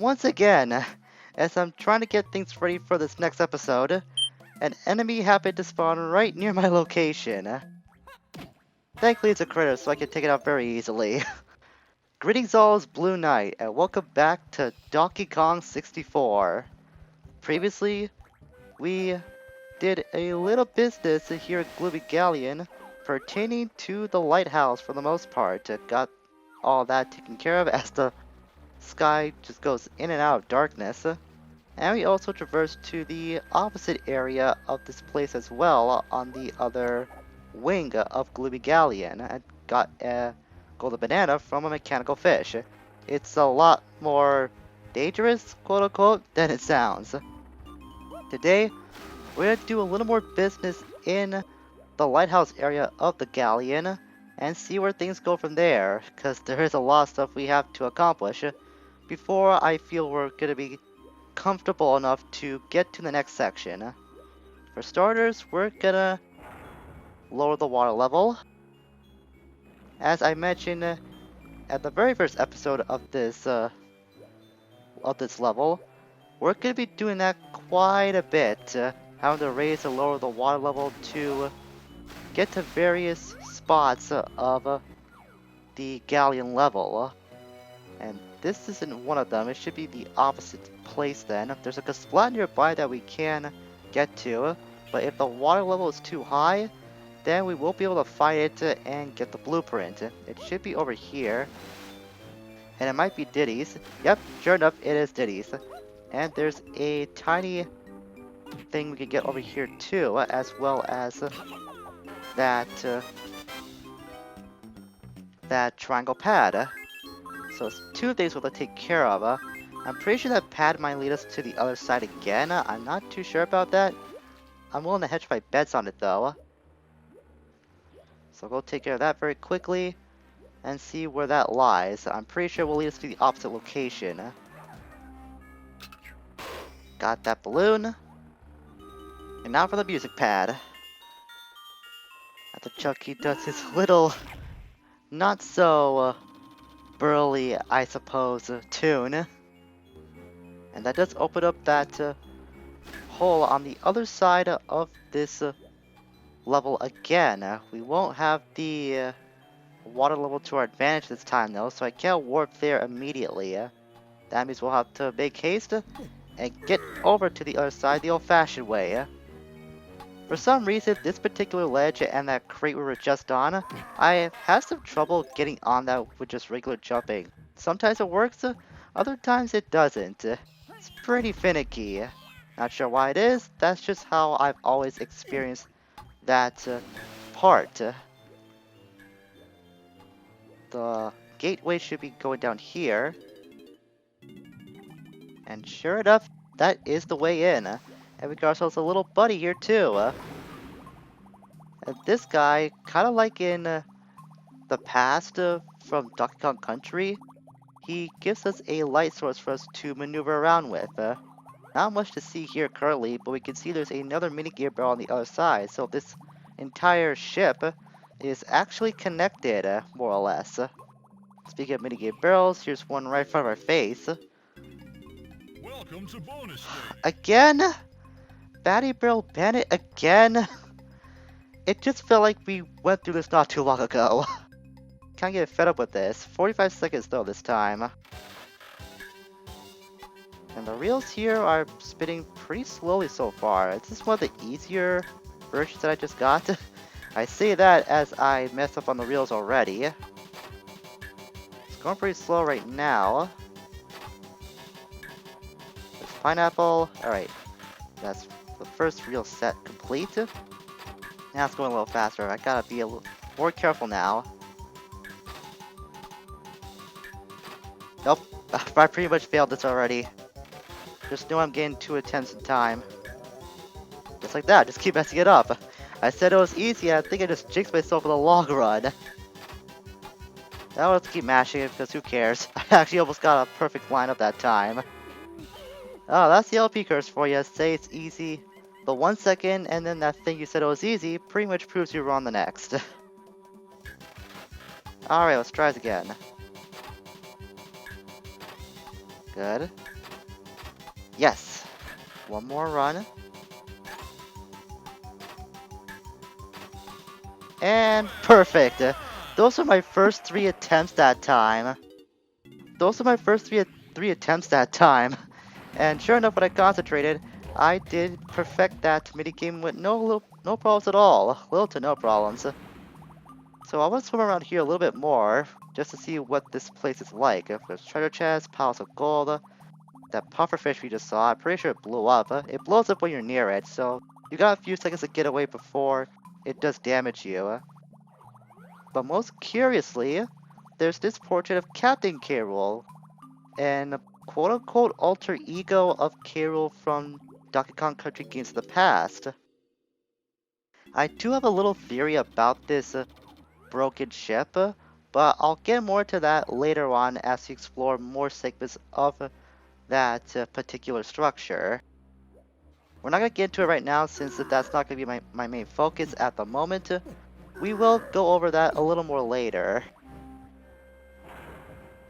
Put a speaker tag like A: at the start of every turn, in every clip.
A: once again, as I'm trying to get things ready for this next episode, an enemy happened to spawn right near my location. Thankfully it's a critter, so I can take it out very easily. Greetings all, it's Blue Knight, and welcome back to Donkey Kong 64. Previously, we did a little business here at Gluba Galleon pertaining to the Lighthouse for the most part. Got all that taken care of as the sky just goes in and out of darkness. And we also traversed to the opposite area of this place as well on the other wing of Gluba Galleon and got a golden banana from a mechanical fish. It's a lot more dangerous, quote unquote, than it sounds. Today, we're gonna do a little more business in the lighthouse area of the Galleon and see where things go from there, because there is a lot of stuff we have to accomplish before I feel we're gonna be comfortable enough to get to the next section. For starters, we're gonna lower the water level. As I mentioned at the very first episode of this level, we're gonna be doing that quite a bit, having to raise and lower the water level to get to various spots of the galleon level. And this isn't one of them. It should be the opposite place then. There's a splat nearby that we can get to, but if the water level is too high, then we won't be able to fight it and get the blueprint. It should be over here. And it might be Diddy's. Yep, sure enough, it is Diddy's. And there's a tiny thing we can get over here too, as well as that triangle pad. So it's two things we'll have to take care of. I'm pretty sure that pad might lead us to the other side again. I'm not too sure about that. I'm willing to hedge my bets on it though. So we'll take care of that very quickly and see where that lies. I'm pretty sure it will lead us to the opposite location. Got that balloon. And now for the music pad. At the Chucky does his little, not so burly, I suppose, tune. And that does open up that hole on the other side of this level again. We won't have the water level to our advantage this time though, so I can't warp there immediately. That means we'll have to make haste and get over to the other side the old-fashioned way. For some reason, this particular ledge and that crate we were just on, I have some trouble getting on that with just regular jumping. Sometimes it works, other times it doesn't. It's pretty finicky. Not sure why it is, that's just how I've always experienced that part. The gateway should be going down here. And sure enough, that is the way in. And we got ourselves a little buddy here too. And this guy, kind of like in the past from Donkey Kong Country, he gives us a light source for us to maneuver around with. Not much to see here currently, but we can see there's another mini gear barrel on the other side. So this entire ship is actually connected, more or less. Speaking of mini gear barrels, here's one right in front of our face.
B: Welcome to bonus day.
A: Again? Batty Barrel Bandit again? It just felt like we went through this not too long ago. Kinda get fed up with this. 45 seconds though this time. And the reels here are spinning pretty slowly so far. Is this one of the easier versions that I just got? I say that as I mess up on the reels already. It's going pretty slow right now. There's pineapple. Alright. That's the first reel set complete. Now it's going a little faster. I gotta be a little more careful now. Nope. I pretty much failed this already. Just know I'm getting 2 attempts in time. Just like that, just keep messing it up. I said it was easy, I think I just jinxed myself in the long run. Now let's keep mashing it, because who cares? I actually almost got a perfect lineup that time. Oh, that's the LP curse for you. Say it's easy, but 1 second, and then that thing you said it was easy pretty much proves you wrong the next. Alright, let's try this again. Good. Yes. One more run. And perfect. Those are my first three attempts that time. Those are my first three attempts that time. And sure enough, when I concentrated, I did perfect that minigame with no problems at all. Little to no problems. So I want to swim around here a little bit more, just to see what this place is like. If there's treasure chests, piles of gold, that pufferfish we just saw, I'm pretty sure it blew up. It blows up when you're near it, so you got a few seconds to get away before it does damage you. But most curiously, there's this portrait of Captain K. Rool, an quote-unquote alter ego of K. Rool from Donkey Kong Country games of the past. I do have a little theory about this broken ship, but I'll get more to that later on as we explore more segments of that particular structure. We're not going to get into it right now since that's not going to be my main focus at the moment. We will go over that a little more later.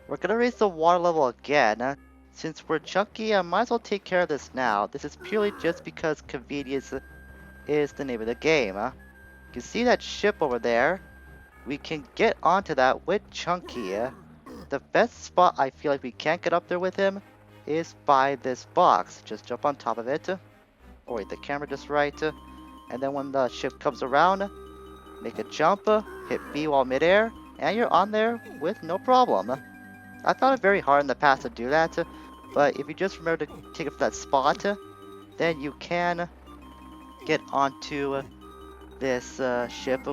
A: We're going to raise the water level again. Since we're chunky, I might as well take care of this now. This is purely just because convenience is the name of the game. You can see that ship over there. We can get onto that with Chunky. The best spot I feel like we can't get up there with him is by this box. Just jump on top of it. Or wait, the camera just right. And then when the ship comes around, make a jump, hit B while midair, and you're on there with no problem. I found it very hard in the past to do that, but if you just remember to take it from that spot, then you can get onto this ship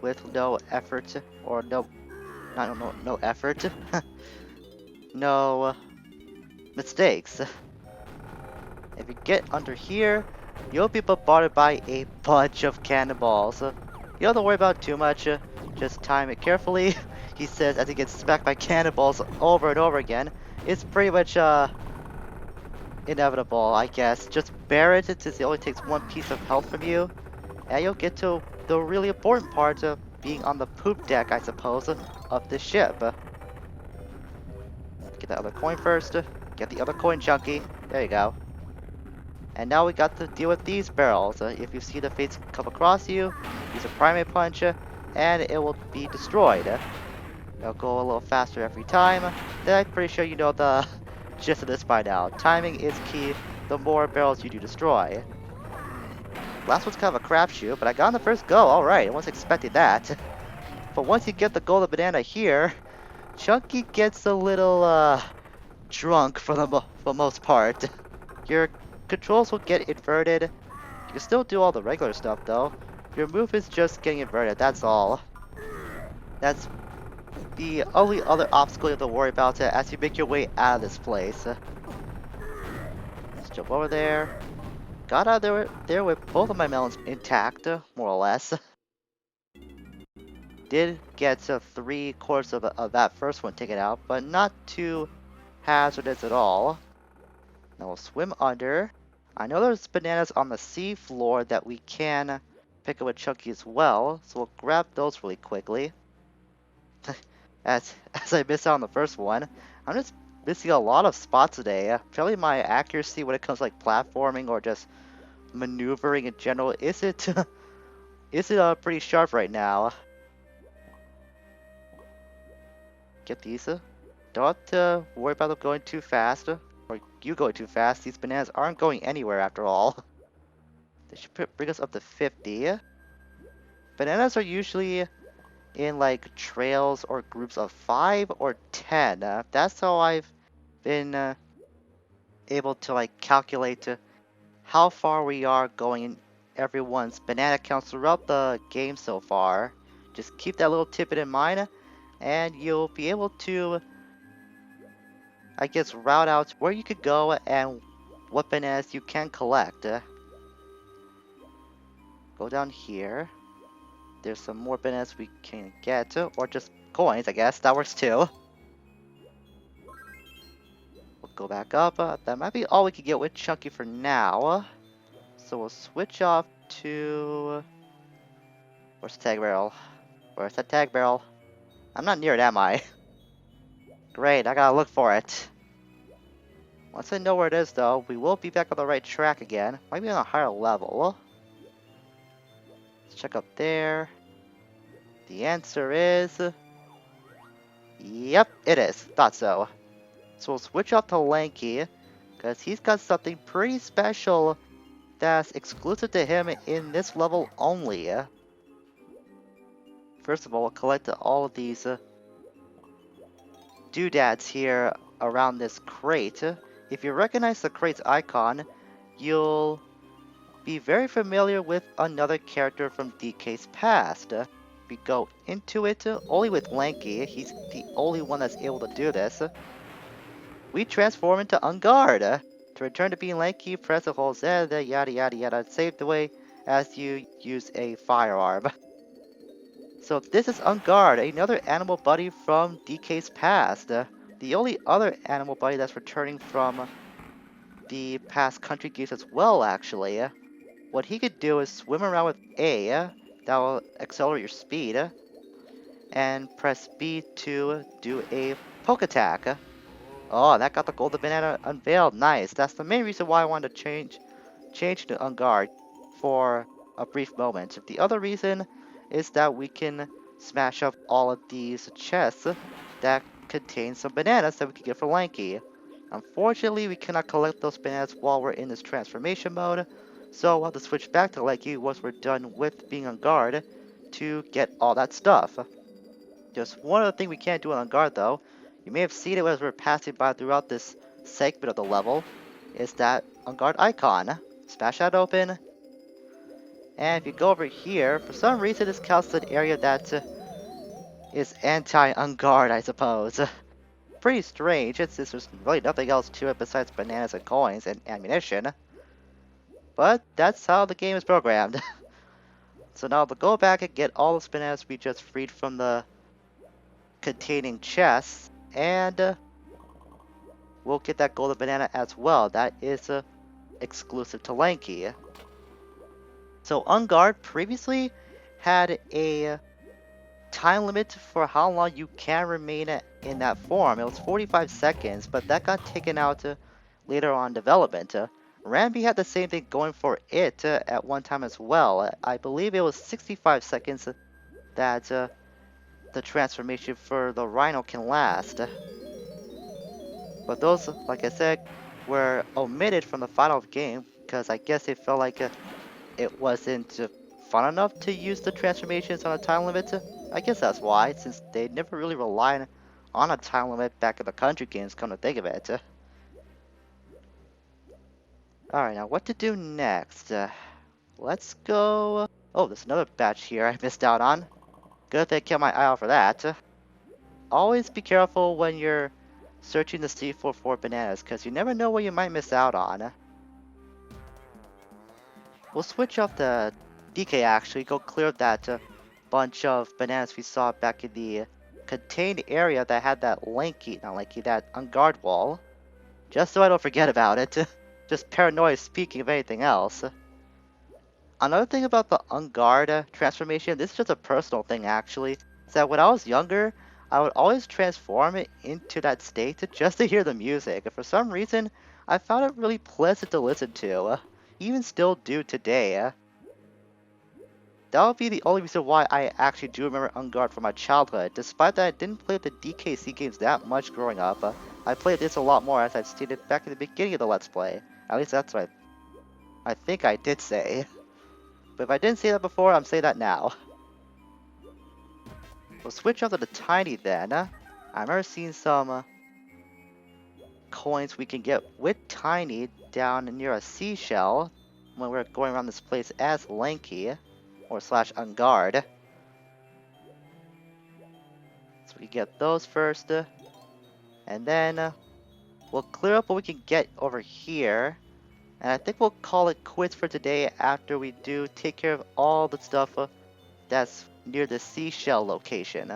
A: with no effort, or no effort, no mistakes. If you get under here, you'll be bombarded by a bunch of cannonballs. You don't have to worry about too much, just time it carefully, he says as he gets smacked by cannonballs over and over again. It's pretty much inevitable, I guess. Just bear it since it only takes one piece of health from you, and you'll get to the really important part of being on the poop deck, I suppose, of this ship. Get that other coin first. Get the other coin, Chunky. There you go. And now we got to deal with these barrels. If you see the fates come across you, use a primate punch, and it will be destroyed. It'll go a little faster every time. Then I'm pretty sure you know the gist of this by now. Timing is key, the more barrels you do destroy. Last one's kind of a crapshoot, but I got on the first go. Alright, I wasn't expecting that. But once you get the golden banana here, Chunky gets a little drunk for the most part. Your controls will get inverted. You can still do all the regular stuff though. Your move is just getting inverted, that's all. That's the only other obstacle you have to worry about as you make your way out of this place. Let's jump over there. Got out there with both of my melons intact, more or less. Did get 3/4 of that first one taken out, but not too hazardous at all. Now we'll swim under. I know there's bananas on the sea floor that we can pick up with Chunky as well, so we'll grab those really quickly. as I missed out on the first one, I'm just missing a lot of spots today. Apparently my accuracy when it comes to like platforming or just maneuvering in general isn't pretty sharp right now. Get these. Don't have to worry about them going too fast, or you going too fast. These bananas aren't going anywhere after all. They should bring us up to 50. Bananas are usually in like trails or groups of 5 or 10. That's how I've been able to like calculate how far we are going in everyone's banana counts throughout the game so far. Just keep that little tidbit in mind, and you'll be able to, I guess, route out where you could go and what bananas you can collect. Go down here. There's some more bananas we can get, or just coins, I guess. That works too. We'll go back up. That might be all we can get with Chunky for now. So we'll switch off to... Where's the tag barrel? Where's that tag barrel? I'm not near it, am I? Great, I gotta look for it. Once I know where it is, though, we will be back on the right track again. Might be on a higher level. Let's check up there. The answer is... Yep, it is. Thought so. So we'll switch up to Lanky, because he's got something pretty special that's exclusive to him in this level only. First of all, we'll collect all of these doodads here around this crate. If you recognize the crate's icon, you'll be very familiar with another character from DK's past. We go into it only with Lanky. He's the only one that's able to do this. We transform into Ungard. To return to being Lanky, press the hold Z, yada yada yada. Save the way as you use a firearm. So this is Ungard, another animal buddy from DK's past. The only other animal buddy that's returning from the past country games as well, actually. What he could do is swim around with A, that will accelerate your speed, and press B to do a poke attack. Oh, that got the golden banana unveiled. Nice. That's the main reason why I wanted to change to Ungard for a brief moment. The other reason is that we can smash up all of these chests that contain some bananas that we can get for Lanky. Unfortunately, we cannot collect those bananas while we're in this transformation mode, so we'll have to switch back to Lanky once we're done with being on guard to get all that stuff. Just one other thing we can't do on guard though, you may have seen it as we're passing by throughout this segment of the level, is that on guard icon. Smash that open, and if you go over here, for some reason this counts an area that is anti-on-guard, I suppose. Pretty strange, since there's really nothing else to it besides bananas and coins and ammunition. But that's how the game is programmed. So now we'll go back and get all those bananas we just freed from the containing chests, and we'll get that golden banana as well. That is exclusive to Lanky. So Ungard previously had a time limit for how long you can remain in that form. It was 45 seconds, but that got taken out later on development. Rambi had the same thing going for it at one time as well. I believe it was 65 seconds that the transformation for the Rhino can last. But those, like I said, were omitted from the final game because I guess they felt like it wasn't fun enough to use the transformations on a time limit. I guess that's why, since they never really relied on a time limit back in the country games, come to think of it. Alright, now what to do next? Let's go... Oh, there's another batch here I missed out on. Good thing I kept my eye out for that. Always be careful when you're searching the sea for bananas, because you never know what you might miss out on. We'll switch off the DK actually, go clear that bunch of bananas we saw back in the contained area that had that that on-guard wall. Just so I don't forget about it. Just paranoia speaking of anything else. Another thing about the on-guard transformation, this is just a personal thing actually, is that when I was younger, I would always transform it into that state just to hear the music. And for some reason, I found it really pleasant to listen to. Even still do today. That would be the only reason why I actually do remember On-Guard from my childhood, despite that I didn't play the DKC games that much growing up. I played this a lot more, as I've stated back in the beginning of the Let's Play. At least that's what I think I did say. But if I didn't say that before, I'm saying that now. We'll switch over to the Tiny then. I remember seeing some coins we can get with Tiny down near a seashell when we're going around this place as Lanky. Or slash On-Guard. So we get those first. And then we'll clear up what we can get over here. And I think we'll call it quits for today after we do take care of all the stuff that's near the seashell location.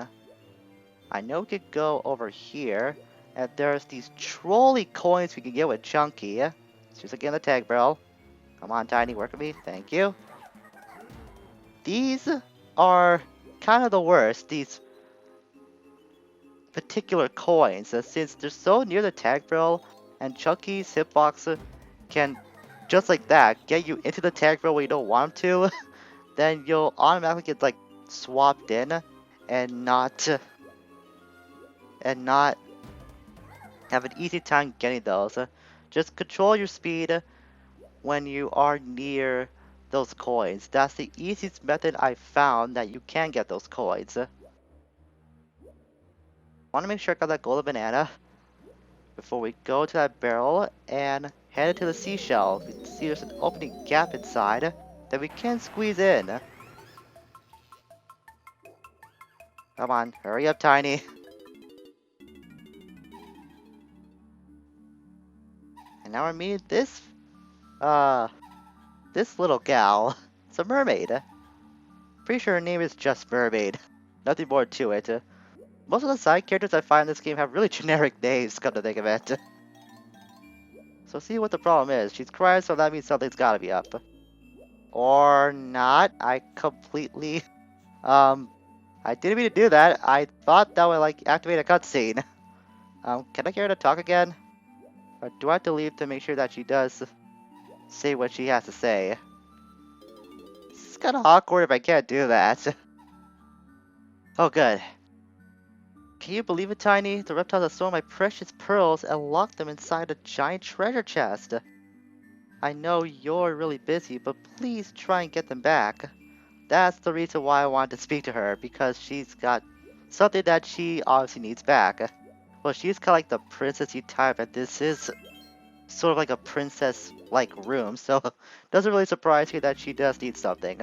A: I know we could go over here. And there's these trolley coins we can get with Chunky. Let's use again the tag barrel. Come on, Tiny, work with me. Thank you. These are kind of the worst, these particular coins, since they're so near the tag barrel, And Chucky's hitbox can, just like that, get you into the tag row where you don't want him to. Then you'll automatically get like swapped in and not have an easy time getting those. Just control your speed when you are near those coins. That's the easiest method I found that you can get those coins. Want to make sure I got that golden banana before we go to that barrel and head into the seashell. You can see there's an opening gap inside that we can squeeze in. Come on, hurry up, Tiny. And now we're meeting this little gal. It's a mermaid. Pretty sure her name is just Mermaid. Nothing more to it. Most of the side characters I find in this game have really generic names, come to think of it. So see what the problem is. She's crying, so that means something's gotta be up. Or not. I completely... I didn't mean to do that. I thought that would, like, activate a cutscene. Can I get her to talk again? Or do I have to leave to make sure that she does say what she has to say? It's kinda awkward if I can't do that. Oh, good. Can you believe it, Tiny? The reptiles have stolen my precious pearls and locked them inside a giant treasure chest. I know you're really busy, but please try and get them back. That's the reason why I wanted to speak to her, because she's got something that she obviously needs back. Well, she's kind of like the princessy type, and this is sort of like a princess-like room, so it doesn't really surprise me that she does need something.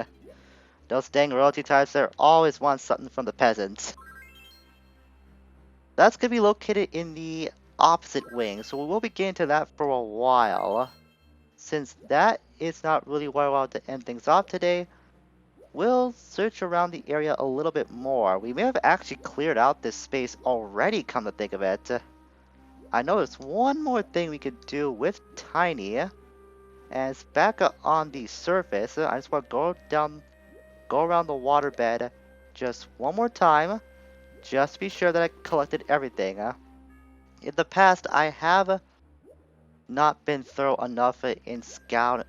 A: Those dang royalty types there always want something from the peasants. That's going to be located in the opposite wing, so we will be getting to that for a while. Since that is not really where I want to end things off today, we'll search around the area a little bit more. We may have actually cleared out this space already, come to think of it. I know there's one more thing we could do with Tiny, and it's back up on the surface. I just want to go around the waterbed just one more time, just to be sure that I collected everything. In the past, I have not been thorough enough in scanning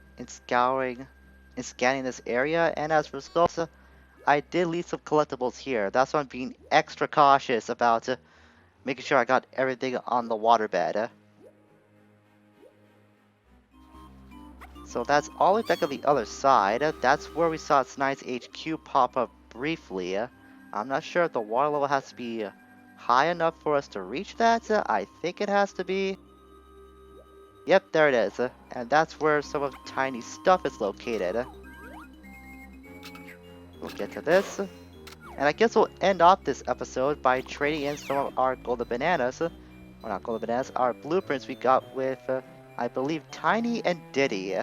A: this area, and as a result, I did leave some collectibles here. That's why I'm being extra cautious about making sure I got everything on the waterbed. So that's all the way back on the other side. That's where we saw Snide's HQ pop up briefly. I'm not sure if the water level has to be high enough for us to reach that. I think it has to be. Yep, there it is. And that's where some of Tiny's stuff is located. We'll get to this. And I guess we'll end off this episode by trading in some of our golden bananas. Or not golden bananas, our blueprints we got with, I believe, Tiny and Diddy.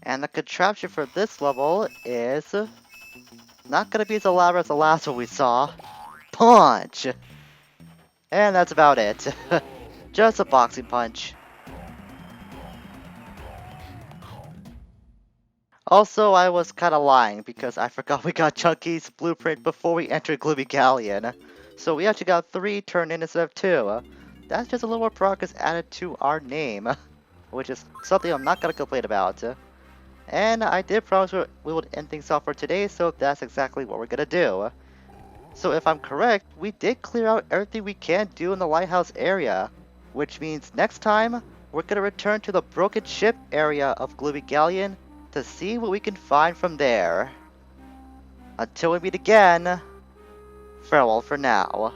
A: And the contraption for this level is not going to be as elaborate as the last one we saw. Punch! And that's about it. Just a boxing punch. Also, I was kind of lying because I forgot we got Chunky's blueprint before we entered Gluba Galleon. So we actually got 3 turned in instead of 2. That's just a little more progress added to our name, which is something I'm not going to complain about. And I did promise we would end things off for today, so that's exactly what we're going to do. So if I'm correct, we did clear out everything we can do in the Lighthouse area, which means next time, we're going to return to the broken ship area of Gluba Galleon to see what we can find from there. Until we meet again, farewell for now.